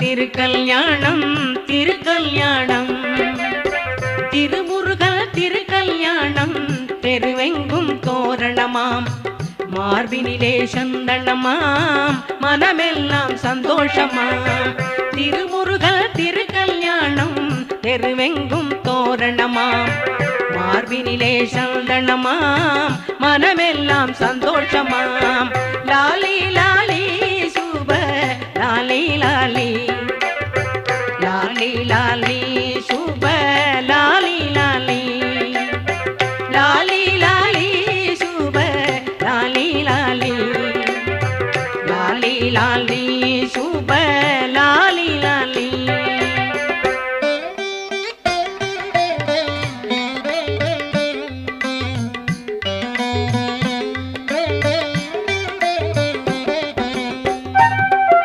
திருக்கல்யாணம் திருக்கல்யாணம் திருமுருகல் திருக்கல்யாணம் தெருவெங்கும் தோரணமாம் மார்பினிலே சந்தனமாம் மனமெல்லாம் சந்தோஷமாம் திருமுருகல் திருக்கல்யாணம் தெருவெங்கும் தோரணமாம் மார்பினிலே சந்தனமாம் மனமெல்லாம் சந்தோஷமாம் லாலி லாலி சுப லாலி லாலி லாலி லாலி சுப லாலி லாலி லாலி லாலி சுப லாலி லாலி லாலி லாலி சுப லாலி